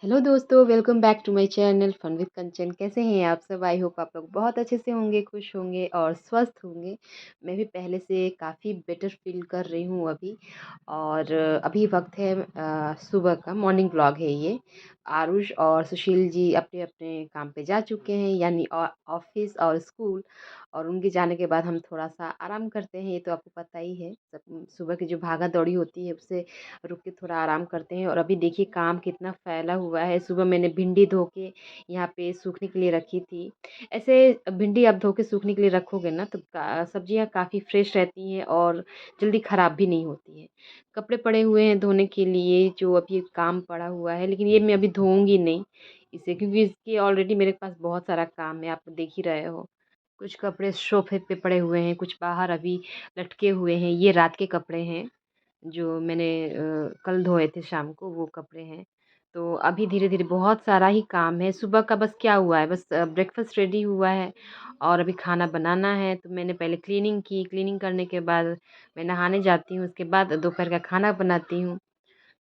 Hello दोस्तों, welcome back to my channel fun with Kanchan. कैसे हैं आप सब? आई होप आप लोग बहुत अच्छे से होंगे, खुश होंगे और स्वस्थ होंगे। मैं भी पहले से काफ़ी बेटर फ़ील कर रही हूँ अभी। और अभी वक्त है सुबह का मॉर्निंग व्लॉग है ये। आरुष और सुशील जी अपने-अपने काम पे जा चुके हैं, यानी ऑफ़िस और स्कूल। और उनके जाने के बाद हम थोड़ा-सा आराम करते हैं, ये तो आपको पता ही है। सब सुबह की जो भागा-दौड़ी होती है उससे रुक के थोड़ा आराम करते हैं। और अभी देखिए काम कितना फैला हुआ है। सुबह मैंने भिंडी धो के यहाँ पे सूखने के लिए रखी थी। ऐसे भिंडी आप धो के सूखने के लिए रखोगे ना तो सब्जियाँ काफ़ी फ्रेश रहती हैं और जल्दी ख़राब भी नहीं होती हैं। कपड़े पड़े हुए हैं धोने के लिए, जो अभी काम पड़ा हुआ है, लेकिन ये मैं अभी धोऊँगी नहीं इसे, क्योंकि इसके ऑलरेडी मेरे पास बहुत सारा काम है, आप देख ही रहे हो। कुछ कपड़े सोफ़े पे पड़े हुए हैं, कुछ बाहर अभी लटके हुए हैं। ये रात के कपड़े हैं। जो मैंने कल धोए थे शाम को, वो कपड़े हैं। तो अभी धीरे-धीरे बहुत सारा ही काम है। सुबह का बस क्या हुआ है, बस ब्रेकफ़ास्ट रेडी हुआ है और अभी खाना बनाना है। तो मैंने पहले क्लीनिंग की, क्लीनिंग करने के बाद मैं नहाने जाती हूँ, उसके बाद दोपहर का खाना बनाती हूँ।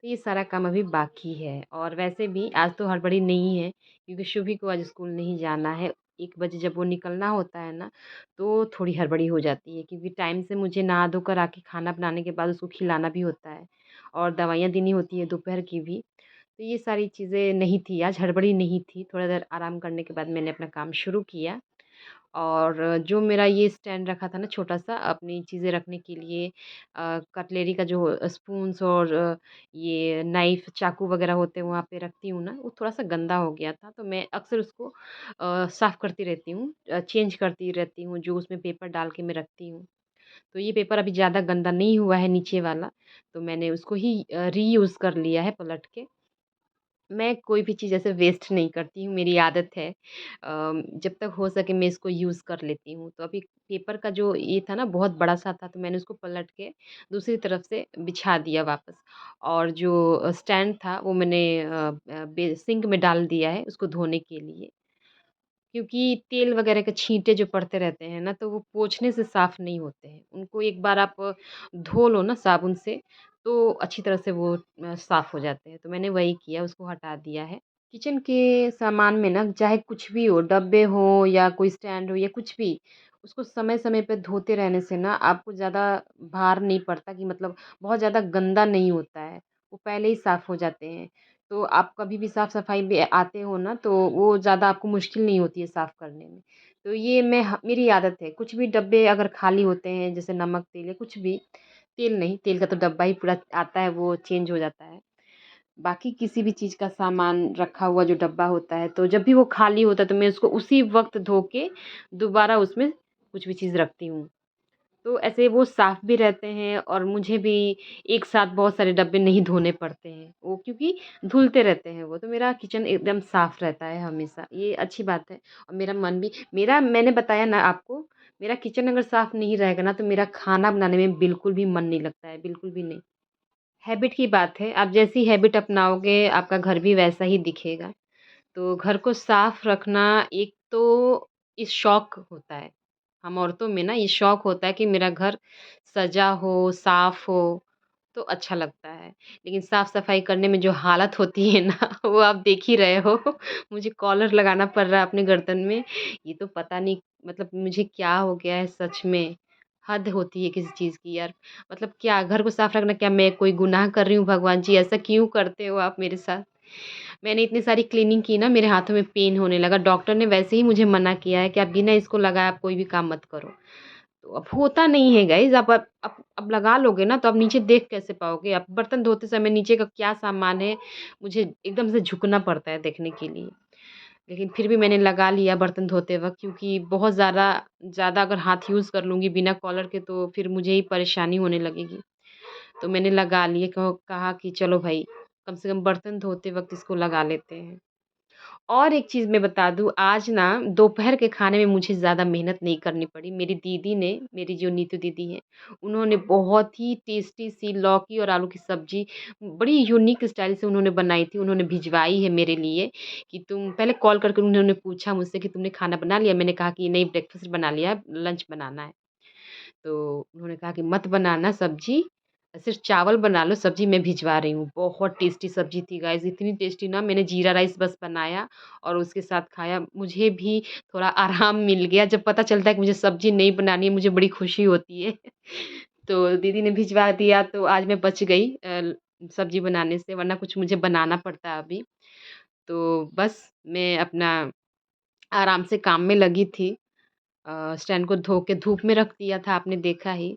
तो ये सारा काम अभी बाकी है। और वैसे भी आज तो हड़बड़ी नहीं है, क्योंकि शुभी को आज स्कूल नहीं जाना है। 1 बजे जब वो निकलना होता है ना, तो थोड़ी हड़बड़ी हो जाती है, क्योंकि टाइम से मुझे नहा धोकर आके खाना बनाने के बाद उसको खिलाना भी होता है और दवाइयाँ देनी होती है दोपहर की भी। तो ये सारी चीज़ें नहीं थी, आज हड़बड़ी नहीं थी। थोड़ा देर आराम करने के बाद मैंने अपना काम शुरू किया। और जो मेरा ये स्टैंड रखा था ना छोटा-सा अपनी चीज़ें रखने के लिए, कटलरी का जो स्पून्स और ये नाइफ़, चाकू वग़ैरह होते हैं वहाँ पे रखती हूँ ना, वो थोड़ा-सा गंदा हो गया था। तो मैं अक्सर उसको साफ़ करती रहती हूँ, चेंज करती रहती हूँ, जो उसमें पेपर डाल के मैं रखती हूँ। तो ये पेपर अभी ज़्यादा गंदा नहीं हुआ है नीचे वाला, तो मैंने उसको ही रीयूज़ कर लिया है पलट के। मैं कोई भी चीज़ ऐसे वेस्ट नहीं करती हूँ, मेरी आदत है। जब तक हो सके मैं इसको यूज़ कर लेती हूँ। तो अभी पेपर का जो ये था ना बहुत बड़ा-सा था, तो मैंने उसको पलट के दूसरी तरफ से बिछा दिया वापस। और जो स्टैंड था वो मैंने सिंक में डाल दिया है उसको धोने के लिए। क्योंकि तेल वगैरह के छींटे जो पड़ते रहते हैं ना, तो वो पोंछने से साफ़ नहीं होते हैं। उनको एक बार आप धो लो ना साबुन से, तो अच्छी तरह से वो साफ़ हो जाते हैं। तो मैंने वही किया, उसको हटा दिया है। किचन के सामान में ना चाहे कुछ भी हो, डब्बे हों या कोई स्टैंड हो या कुछ भी, उसको समय-समय पे धोते रहने से ना आपको ज़्यादा भार नहीं पड़ता, कि मतलब बहुत ज़्यादा गंदा नहीं होता है, वो पहले ही साफ़ हो जाते हैं। तो आप कभी भी साफ-सफाई में आते हो ना, तो वो ज़्यादा आपको मुश्किल नहीं होती है साफ़ करने में। तो ये मेरी आदत है, कुछ भी डब्बे अगर खाली होते हैं, जैसे नमक, तेल या कुछ भी, तेल नहीं, तेल का तो डब्बा ही पूरा आता है, वो चेंज हो जाता है। बाकी किसी भी चीज़ का सामान रखा हुआ जो डब्बा होता है, तो जब भी वो खाली होता है, तो मैं उसको उसी वक़्त धो के दोबारा उसमें कुछ भी चीज़ रखती हूँ। तो ऐसे वो साफ़ भी रहते हैं और मुझे भी एक साथ बहुत सारे डब्बे नहीं धोने पड़ते हैं। वो क्योंकि धुलते रहते हैं वो, तो मेरा किचन एकदम साफ़ रहता है हमेशा, ये अच्छी बात है। और मेरा मन भी मेरा मैंने बताया ना आपको, मेरा किचन अगर साफ़ नहीं रहेगा ना, तो मेरा खाना बनाने में बिल्कुल भी मन नहीं लगता है, बिल्कुल भी नहीं। हैबिट की बात है, आप जैसी हैबिट अपनाओगे, आपका घर भी वैसा ही दिखेगा। तो घर को साफ रखना एक तो ये शौक होता है। हम औरतों में ना ये शौक होता है कि मेरा घर सजा हो, साफ हो, तो अच्छा लगता है। लेकिन साफ-सफाई करने में जो हालत होती है ना वो आप देख ही रहे हो। मुझे कॉलर लगाना पड़ रहा है अपने गर्दन में। ये तो पता नहीं, मतलब मुझे क्या हो गया है सच में। हद होती है किसी चीज़ की यार। मतलब क्या घर को साफ रखना, क्या मैं कोई गुनाह कर रही हूँ भगवान जी? ऐसा क्यों करते हो आप मेरे साथ? मैंने इतनी सारी क्लीनिंग की ना, मेरे हाथों में पेन होने लगा। डॉक्टर ने वैसे ही मुझे मना किया है कि आप बिना इसको लगाए आप कोई भी काम मत करो। तो अब होता नहीं है गाइज़, अब लगा लोगे ना तो आप नीचे देख कैसे पाओगे? आप बर्तन धोते समय नीचे का क्या सामान है, मुझे एकदम से झुकना पड़ता है देखने के लिए। लेकिन फिर भी मैंने लगा लिया बर्तन धोते वक़्त, क्योंकि बहुत ज़्यादा ज़्यादा अगर हाथ यूज़ कर लूँगी बिना कॉलर के, तो फिर मुझे ही परेशानी होने लगेगी। तो मैंने लगा लिए, कहा कि चलो भई, कम से कम बर्तन धोते वक़्त इसको लगा लेते हैं। और एक चीज़ मैं बता दूँ, आज ना दोपहर के खाने में मुझे ज़्यादा मेहनत नहीं करनी पड़ी। मेरी दीदी ने, मेरी जो नीतू दीदी हैं, उन्होंने बहुत ही टेस्टी सी लौकी और आलू की सब्ज़ी बड़ी यूनिक स्टाइल से उन्होंने बनाई थी। उन्होंने भिजवाई है मेरे लिए, कि तुम पहले कॉल करके उन्होंने पूछा मुझसे कि तुमने खाना बना लिया? मैंने कहा कि नहीं, ब्रेकफ़ास्ट बना लिया है, लंच बनाना है। तो उन्होंने कहा कि मत बनाना सब्ज़ी, सिर्फ़ चावल बना लो, सब्ज़ी मैं भिजवा रही हूँ। बहुत टेस्टी सब्ज़ी थी गाइज़, इतनी टेस्टी ना मैंने जीरा राइस बस बनाया और उसके साथ खाया। मुझे भी थोड़ा आराम मिल गया, जब पता चलता है कि मुझे सब्ज़ी नहीं बनानी है, मुझे बड़ी खुशी होती है। तो दीदी ने भिजवा दिया तो आज मैं बच गई सब्ज़ी बनाने से, वरना कुछ मुझे बनाना पड़ता अभी। तो बस मैं अपना आराम से काम में लगी थी। स्टैंड को धो के धूप में रख दिया था, आपने देखा ही।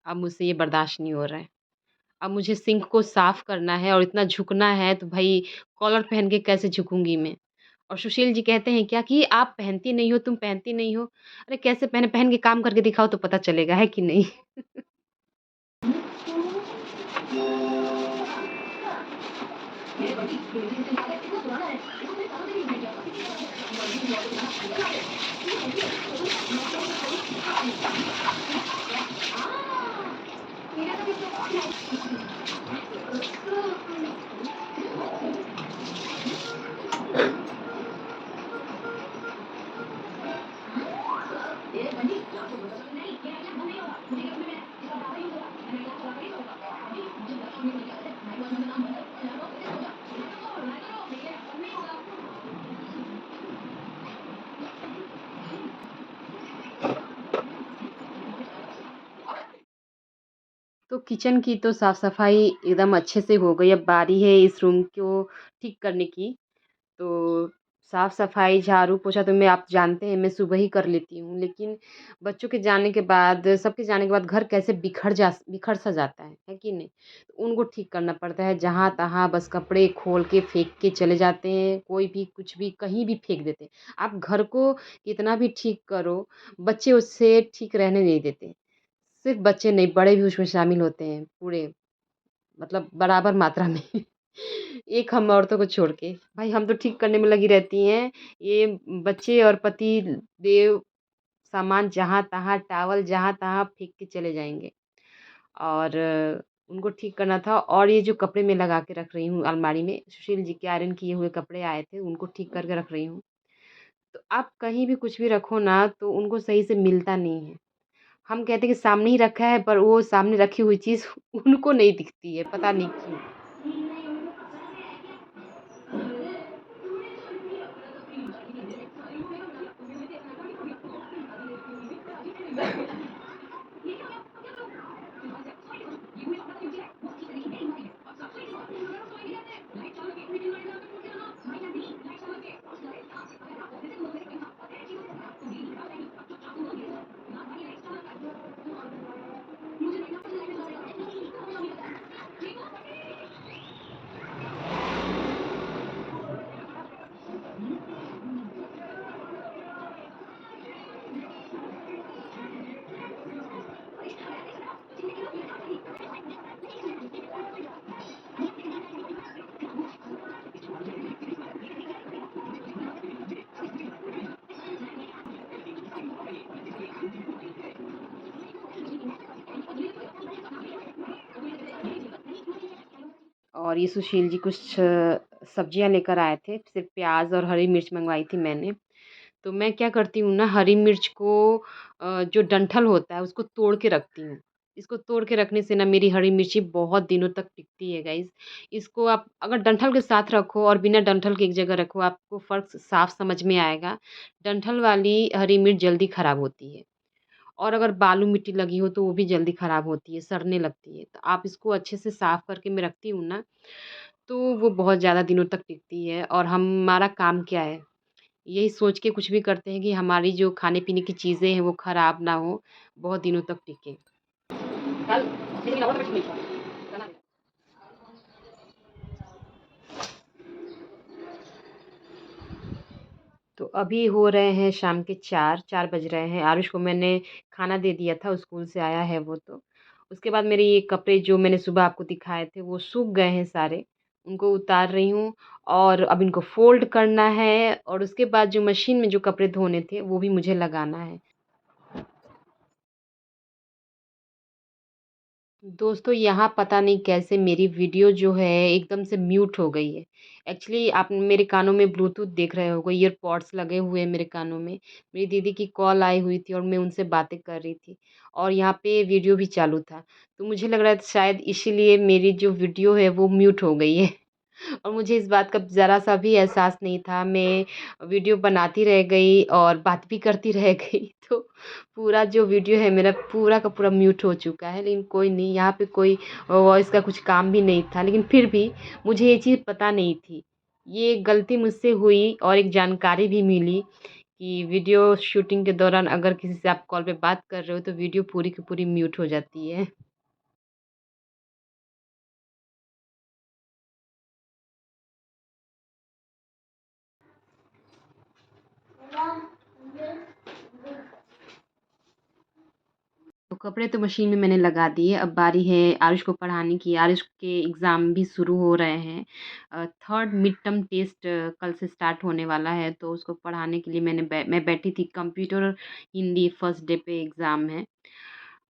अब मुझसे ये बर्दाश्त नहीं हो रहा है। अब मुझे सिंक को साफ़ करना है और इतना झुकना है तो भई कॉलर पहन के कैसे झुकूँगी मैं? और सुशील जी कहते हैं क्या कि आप पहनती नहीं हो, तुम पहनती नहीं हो। अरे कैसे पहने? पहन के काम करके दिखाओ तो पता चलेगा, है कि नहीं? तो किचन की तो साफ-सफाई एकदम अच्छे से हो गई, अब बारी है इस रूम को ठीक करने की। तो साफ-सफाई, झाड़ू-पोछा तो मैं आप जानते हैं मैं सुबह ही कर लेती हूँ, लेकिन बच्चों के जाने के बाद, सबके जाने के बाद घर कैसे बिखर सा जाता है कि नहीं? तो उनको ठीक करना पड़ता है, जहाँ-तहाँ बस कपड़े खोल के फेंक के चले जाते हैं, कोई भी कुछ भी कहीं भी फेंक देते हैं। आप घर को कितना भी ठीक करो, बच्चे उससे ठीक रहने नहीं देते। सिर्फ़ बच्चे नहीं, बड़े भी उसमें शामिल होते हैं पूरे, मतलब बराबर मात्रा में। एक हम औरतों को छोड़ के। भाई हम तो ठीक करने में लगी रहती हैं, ये बच्चे और पति देव सामान जहाँ-तहाँ, टॉवल जहाँ-तहाँ फेंक के चले जाएँगे। और उनको ठीक करना था, और ये जो कपड़े मैं लगा के रख रही हूँ अलमारी में, सुशील जी के आयरन किए हुए कपड़े आए थे, उनको ठीक करके रख रही हूँ। तो आप कहीं भी कुछ भी रखो ना, तो उनको सही से मिलता नहीं है। हम कहते हैं कि सामने ही रखा है, पर वो सामने रखी हुई चीज़ उनको नहीं दिखती है, पता नहीं क्यों? और ये सुशील जी कुछ सब्जियाँ लेकर आए थे, सिर्फ़ प्याज़ और हरी मिर्च मँगवाई थी मैंने। तो मैं क्या करती हूँ ना, हरी मिर्च को जो डंठल होता है उसको तोड़ के रखती हूँ। इसको तोड़ के रखने से ना मेरी हरी मिर्ची बहुत दिनों तक टिकती है गाइज़। इसको आप अगर डंठल के साथ रखो और बिना डंठल के एक जगह रखो, आपको फ़र्क साफ़ समझ में आएगा। डंठल वाली हरी मिर्च जल्दी ख़राब होती है। और अगर बालू मिट्टी लगी हो तो वो भी जल्दी ख़राब होती है, सड़ने लगती है। तो आप इसको अच्छे से साफ़ करके मैं रखती हूँ ना, तो वो बहुत ज़्यादा दिनों तक टिकती है। और हमारा काम क्या है? यही सोच के कुछ भी करते हैं कि हमारी जो खाने-पीने की चीज़ें हैं वो ख़राब ना हो, बहुत दिनों तक टिके। तो अभी हो रहे हैं शाम के 4 बज रहे हैं। आरुष को मैंने खाना दे दिया था, स्कूल से आया है वो तो। उसके बाद मेरे ये कपड़े जो मैंने सुबह आपको दिखाए थे वो सूख गए हैं सारे, उनको उतार रही हूँ। और अब इनको फ़ोल्ड करना है, और उसके बाद जो मशीन में जो कपड़े धोने थे वो भी मुझे लगाना है। दोस्तों यहाँ पता नहीं कैसे मेरी वीडियो जो है एकदम से म्यूट हो गई है। एक्चुअली आप मेरे कानों में ब्लूटूथ देख रहे होगे, ईयरपॉड्स लगे हुए हैं मेरे कानों में। मेरी दीदी की कॉल आई हुई थी और मैं उनसे बातें कर रही थी और यहाँ पे वीडियो भी चालू था। तो मुझे लग रहा है शायद इसीलिए मेरी जो वीडियो है वो म्यूट हो गई है। और मुझे इस बात का ज़रा-सा भी एहसास नहीं था। मैं वीडियो बनाती रह गई और बात भी करती रह गई। तो पूरा जो वीडियो है मेरा पूरा का पूरा म्यूट हो चुका है। लेकिन कोई नहीं, यहाँ पे कोई वॉइस का कुछ काम भी नहीं था। लेकिन फिर भी मुझे ये चीज़ पता नहीं थी। ये गलती मुझसे हुई और एक जानकारी भी मिली कि वीडियो शूटिंग के दौरान अगर किसी से आप कॉल पे बात कर रहे हो तो वीडियो पूरी की पूरी म्यूट हो जाती है। तो कपड़े तो मशीन में मैंने लगा दिए, अब बारी है आरुष को पढ़ाने की। आरुष के एग्ज़ाम भी शुरू हो रहे हैं। 3rd मिड टर्म टेस्ट कल से स्टार्ट होने वाला है, तो उसको पढ़ाने के लिए मैं बैठी थी। कंप्यूटर हिंदी फर्स्ट डे पे एग्ज़ाम है।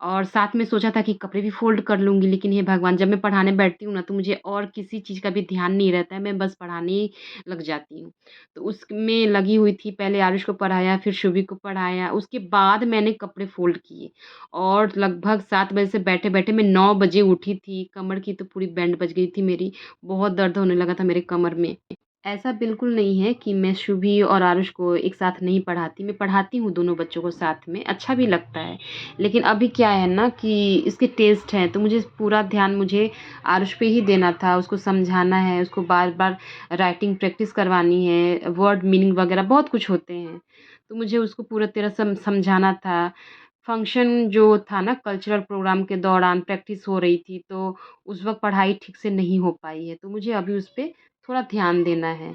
और साथ में सोचा था कि कपड़े भी फ़ोल्ड कर लूँगी, लेकिन हे भगवान! जब मैं पढ़ाने बैठती हूँ ना, तो मुझे और किसी चीज़ का भी ध्यान नहीं रहता है, मैं बस पढ़ाने ही लग जाती हूँ। तो उसमें लगी हुई थी, पहले आरुष को पढ़ाया, फिर शुभी को पढ़ाया, उसके बाद मैंने कपड़े फ़ोल्ड किए और लगभग 7 बजे से बैठे-बैठे मैं 9 बजे उठी थी। कमर की तो पूरी बैंड बज गई थी मेरी, बहुत दर्द होने लगा था मेरे कमर में। ऐसा बिल्कुल नहीं है कि मैं शुभी और आरुष को एक साथ नहीं पढ़ाती, मैं पढ़ाती हूँ दोनों बच्चों को साथ में, अच्छा भी लगता है। लेकिन अभी क्या है ना कि इसके टेस्ट हैं, तो मुझे पूरा ध्यान मुझे आरुष पे ही देना था, उसको समझाना है, उसको बार-बार राइटिंग प्रैक्टिस करवानी है, वर्ड मीनिंग वगैरह बहुत कुछ होते हैं। तो मुझे उसको पूरा तरह समझाना था। फंक्शन जो था ना कल्चरल प्रोग्राम के दौरान प्रैक्टिस हो रही थी, तो उस वक़्त पढ़ाई ठीक से नहीं हो पाई है, तो मुझे अभी उस पे थोड़ा ध्यान देना है।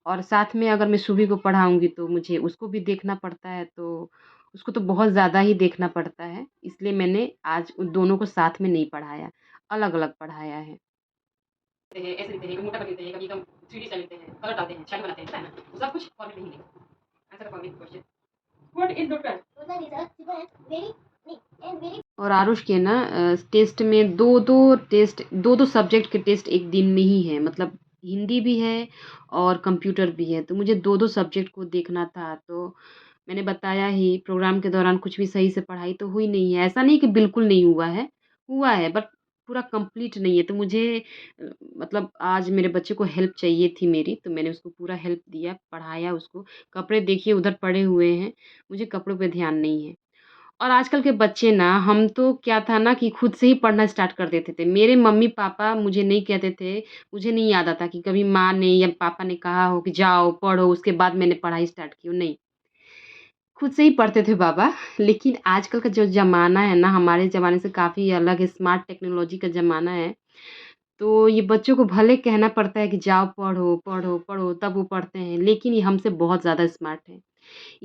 और साथ में अगर मैं सुबह को पढ़ाऊँगी तो मुझे उसको भी देखना पड़ता है, तो उसको तो बहुत ज़्यादा ही देखना पड़ता है। इसलिए मैंने आज उन दोनों को साथ में नहीं पढ़ाया, अलग-अलग पढ़ाया है। लिखते हैं, ऐसे लिखते हैं, कभी मोटा कर देते हैं, कभी एकदम 3D स्टाइल लिखते हैं, कलर डालते हैं, शेडो बनाते हैं, पता है ना? वो सब कुछ फॉर्मेट में ही लिखो। Answer the following question. What is the और आरुष के ना टेस्ट में 2-2 सब्जेक्ट के टेस्ट एक दिन में ही है, मतलब हिंदी भी है और कंप्यूटर भी है, तो मुझे 2-2 सब्जेक्ट को देखना था। तो मैंने बताया ही प्रोग्राम के दौरान कुछ भी सही से पढ़ाई तो हुई नहीं है। ऐसा नहीं कि बिल्कुल नहीं हुआ है बट पूरा कंप्लीट नहीं है। तो मुझे मतलब आज मेरे बच्चे को हेल्प चाहिए थी मेरी, तो मैंने उसको पूरा हेल्प दिया, पढ़ाया उसको। कपड़े देखिए उधर पड़े हुए हैं, मुझे कपड़ों पे ध्यान नहीं है। और आजकल के बच्चे ना हम तो क्या था ना कि खुद से ही पढ़ना स्टार्ट कर देते थे। मेरे मम्मी-पापा मुझे नहीं कहते थे, मुझे नहीं याद आता कि कभी माँ ने या पापा ने कहा हो कि जाओ पढ़ो, उसके बाद मैंने पढ़ाई स्टार्ट की हो, नहीं। खुद से ही पढ़ते थे बाबा। लेकिन आजकल का जो ज़माना है ना, हमारे ज़माने से काफ़ी अलग है, स्मार्ट टेक्नोलॉजी का ज़माना है। तो ये बच्चों को भले कहना पड़ता है कि जाओ पढ़ो, पढ़ो, पढ़ो, तब वो पढ़ते हैं, लेकिन ये हमसे बहुत ज़्यादा स्मार्ट हैं।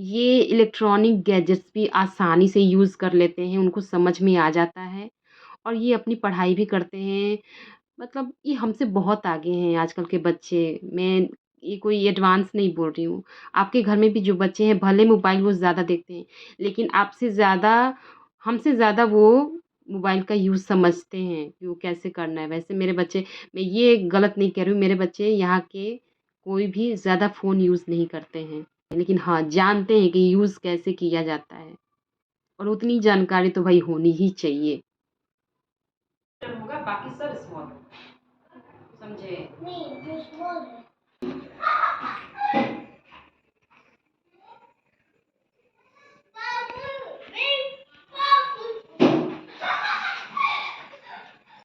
ये इलेक्ट्रॉनिक गैजेट्स भी आसानी से यूज़ कर लेते हैं, उनको समझ में आ जाता है और ये अपनी पढ़ाई भी करते हैं। मतलब ये हमसे बहुत आगे हैं आजकल के बच्चे। मैं ये कोई एडवांस नहीं बोल रही हूँ। आपके घर में भी जो बच्चे हैं भले मोबाइल वो ज़्यादा देखते हैं, लेकिन आपसे ज़्यादा हमसे ज़्यादा वो मोबाइल का यूज़ समझते हैं कि वो कैसे करना है। वैसे मेरे बच्चे मैं ये गलत नहीं कह रही हूँ, मेरे बच्चे यहाँ के कोई भी ज़्यादा फ़ोन यूज़ नहीं करते हैं। लेकिन हाँ, जानते हैं कि यूज़ कैसे किया जाता है और उतनी जानकारी तो भई होनी ही चाहिए। होगा बाकी सब स्मॉल समझे? नहीं, जो स्मॉल है।